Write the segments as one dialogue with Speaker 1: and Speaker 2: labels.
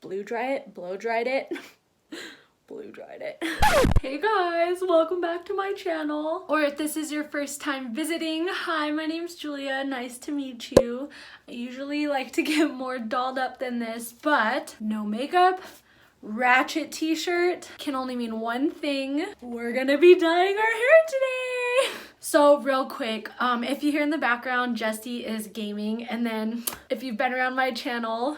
Speaker 1: blue dry it, blow dried it. Blue dried it. Hey guys, welcome back to my channel. Or if this is your first time visiting, hi, my name's Julia. Nice to meet you. I usually like to get more dolled up than this, but no makeup, ratchet t-shirt can only mean one thing. We're gonna be dyeing our hair today. So real quick, if you hear in the background, Jessie is gaming, and then if you've been around my channel,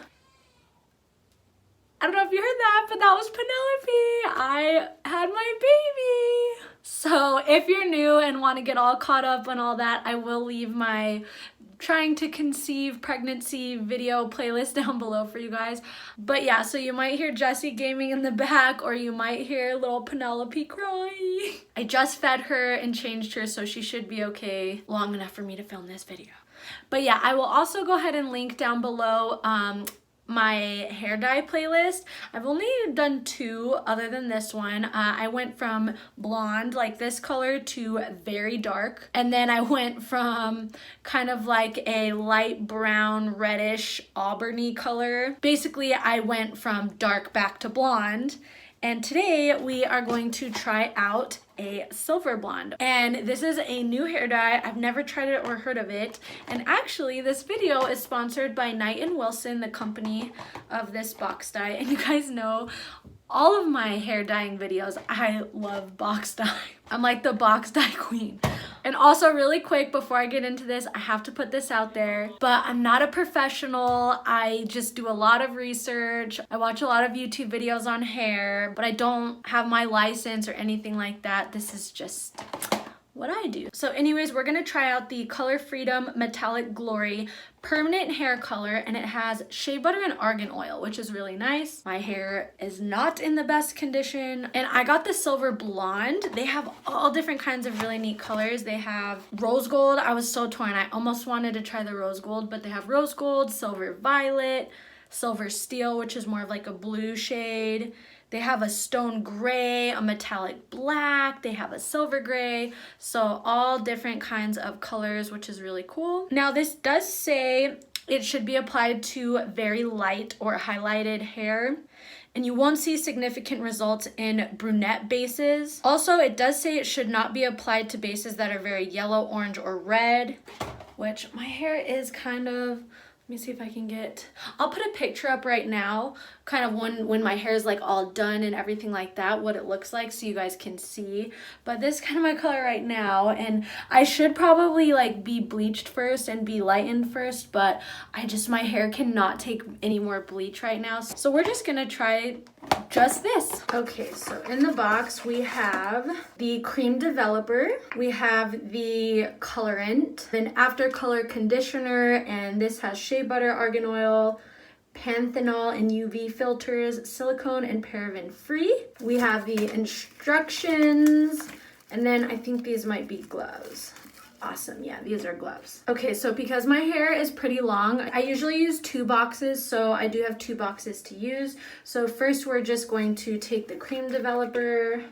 Speaker 1: I don't know if you heard that, but that was Penelope. I had my baby. So if you're new and want to get all caught up on all that, I will leave my trying to conceive pregnancy video playlist down below for you guys. But yeah, so you might hear Jessie gaming in the back, or you might hear little Penelope crying. I just fed her and changed her, so she should be okay long enough for me to film this video. But yeah, I will also go ahead and link down below my hair dye playlist. I've only done 2 other than this one. I went from blonde, like this color, to very dark. And then I went from kind of like a light brown, reddish, auburny color. Basically, I went from dark back to blonde. And today we are going to try out a silver blonde. And this is a new hair dye. I've never tried it or heard of it. And actually this video is sponsored by Knight & Wilson, the company of this box dye. And you guys know all of my hair dyeing videos, I love box dye. I'm like the box dye queen. And also really quick, before I get into this, I have to put this out there, but I'm not a professional. I just do a lot of research. I watch a lot of YouTube videos on hair, but I don't have my license or anything like that. This is just what I do. So anyways, we're gonna try out the Color Freedom Metallic Glory permanent hair color, and it has shea butter and argan oil, which is really nice. My hair is not in the best condition, and I got the silver blonde. They have all different kinds of really neat colors. They have rose gold. I was so torn. I almost wanted to try the rose gold, but they have rose gold, silver violet, silver steel, which is more of like a blue shade. They have a stone gray, a metallic black, they have a silver gray, so all different kinds of colors, which is really cool. Now this does say it should be applied to very light or highlighted hair, and you won't see significant results in brunette bases. Also, it does say it should not be applied to bases that are very yellow, orange, or red, which my hair is kind of. Let me see if I can get, I'll put a picture up right now, kind of when my hair is like all done and everything like that, what it looks like, so you guys can see. But this is kind of my color right now, and I should probably like be bleached first and be lightened first, but my hair cannot take any more bleach right now. So we're just gonna try just this. Okay, so in the box we have the cream developer, we have the colorant, then after color conditioner, and this has shea butter, argan oil, panthenol and UV filters, silicone and paraben free. We have the instructions, and then I think these might be gloves. Awesome, yeah, these are gloves. Okay, so because my hair is pretty long, I usually use 2 boxes, so I do have 2 boxes to use. So first we're just going to take the cream developer,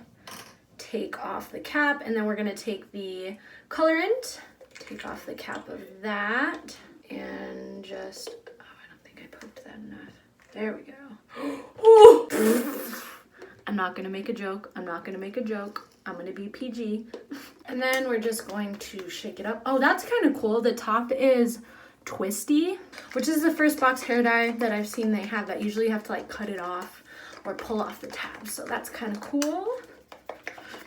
Speaker 1: take off the cap, and then we're gonna take the colorant, take off the cap of that, and just, oh, I don't think I poked that enough. There we go. I'm not gonna make a joke, I'm not gonna make a joke. I'm gonna be PG. And then we're just going to shake it up. Oh, that's kind of cool. The top is twisty, which is the first box hair dye that I've seen they have that. Usually you have to like cut it off or pull off the tab. So that's kind of cool.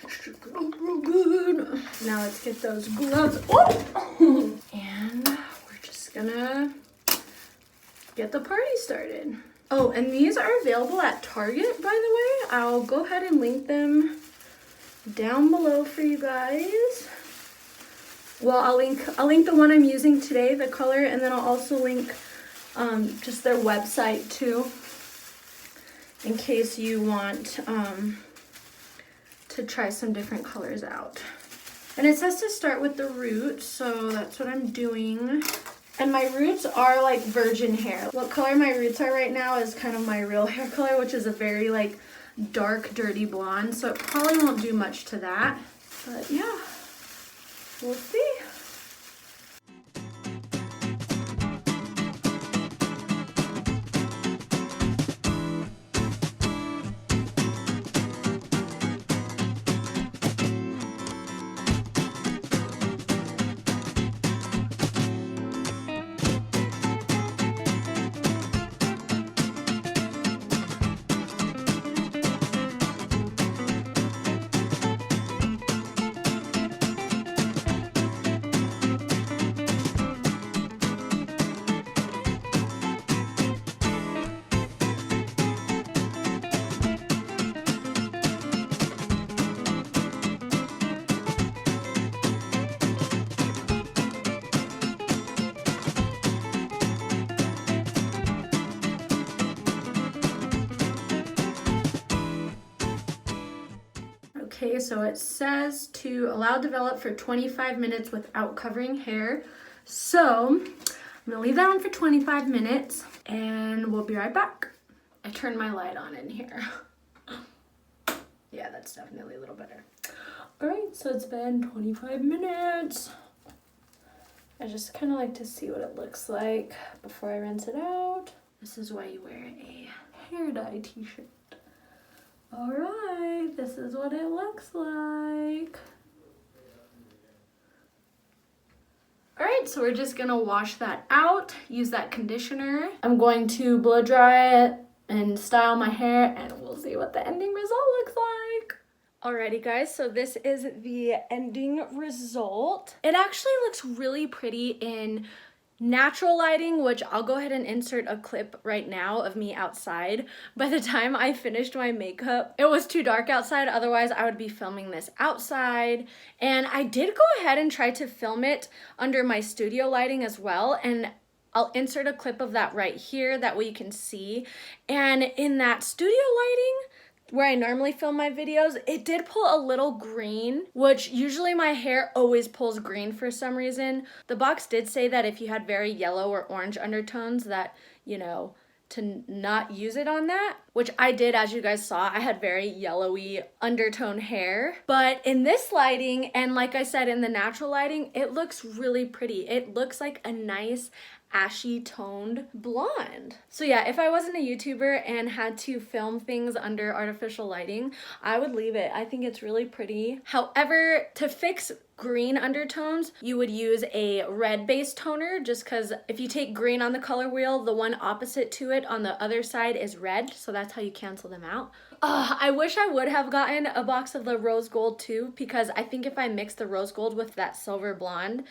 Speaker 1: Shake it up real good. Now let's get those gloves. Oh! And we're just gonna get the party started. Oh, and these are available at Target, by the way. I'll go ahead and link them down below for you guys. Well, I'll link the one I'm using today, the color, and then I'll also link just their website too, in case you want to try some different colors out. And it says to start with the root, so that's what I'm doing. And my roots are like virgin hair. What color my roots are right now is kind of my real hair color, which is a very like dark, dirty blonde, so it probably won't do much to that. But yeah, we'll see. Okay, so it says to allow develop for 25 minutes without covering hair. So I'm gonna leave that on for 25 minutes and we'll be right back. I turned my light on in here. Yeah, that's definitely a little better. All right, so it's been 25 minutes. I just kind of like to see what it looks like before I rinse it out. This is why you wear a hair dye t-shirt. All right, this is what it looks like. All right, so we're just gonna wash that out, use that conditioner. I'm going to blow dry it and style my hair, and we'll see what the ending result looks like. Alrighty guys, so this is the ending result. It actually looks really pretty in natural lighting, which I'll go ahead and insert a clip right now of me outside. By the time I finished my makeup, it was too dark outside, otherwise I would be filming this outside. And I did go ahead and try to film it under my studio lighting as well, and I'll insert a clip of that right here, that way you can see. And in that studio lighting, where I normally film my videos, it did pull a little green, which usually my hair always pulls green for some reason. The box did say that if you had very yellow or orange undertones that, you know, to not use it on that, which I did. As you guys saw, I had very yellowy undertone hair. But in this lighting, and like I said, in the natural lighting, it looks really pretty. It looks like a nice ashy toned blonde. So yeah, if I wasn't a YouTuber and had to film things under artificial lighting, I would leave it. I think it's really pretty. However, to fix green undertones, you would use a red base toner, just because if you take green on the color wheel, the one opposite to it on the other side is red, so that's how you cancel them out. I wish I would have gotten a box of the rose gold too, because I think if I mixed the rose gold with that silver blonde,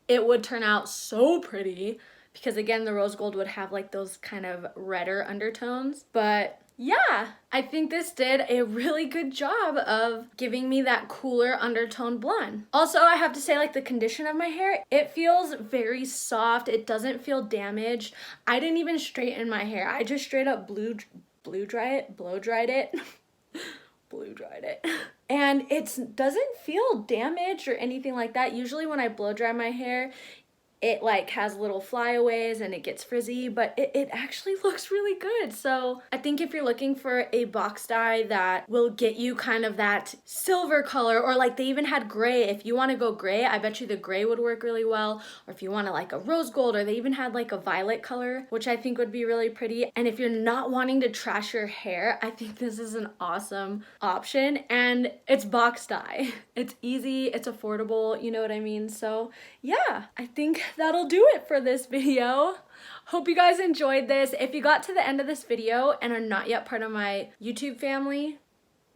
Speaker 1: it would turn out so pretty. Because again, the rose gold would have like those kind of redder undertones. But yeah, I think this did a really good job of giving me that cooler undertone blonde. Also, I have to say, like, the condition of my hair, it feels very soft. It doesn't feel damaged. I didn't even straighten my hair. I just straight up blow dried it. And it doesn't feel damaged or anything like that. Usually when I blow dry my hair, it like has little flyaways and it gets frizzy, but it actually looks really good. So I think if you're looking for a box dye that will get you kind of that silver color, or like they even had gray, if you want to go gray, I bet you the gray would work really well. Or if you want to like a rose gold, or they even had like a violet color, which I think would be really pretty. And if you're not wanting to trash your hair, I think this is an awesome option. And it's box dye. It's easy, it's affordable, you know what I mean? So yeah, I think that'll do it for this video. Hope you guys enjoyed this. If you got to the end of this video and are not yet part of my YouTube family,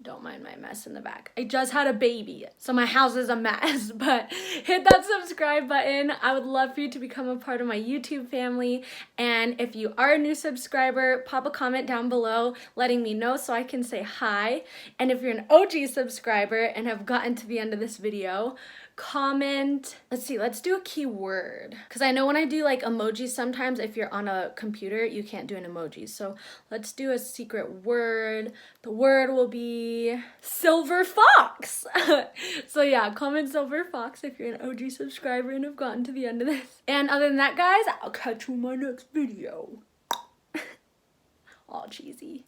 Speaker 1: don't mind my mess in the back. I just had a baby, so my house is a mess, but hit that subscribe button. I would love for you to become a part of my YouTube family. And if you are a new subscriber, pop a comment down below letting me know so I can say hi. And if you're an OG subscriber and have gotten to the end of this video, comment, let's do a keyword, because I know when I do like emojis, sometimes if you're on a computer you can't do an emoji, so let's do a secret word. The word will be silver fox. So yeah, comment silver fox if you're an OG subscriber and have gotten to the end of this. And other than that, guys, I'll catch you in my next video. All cheesy.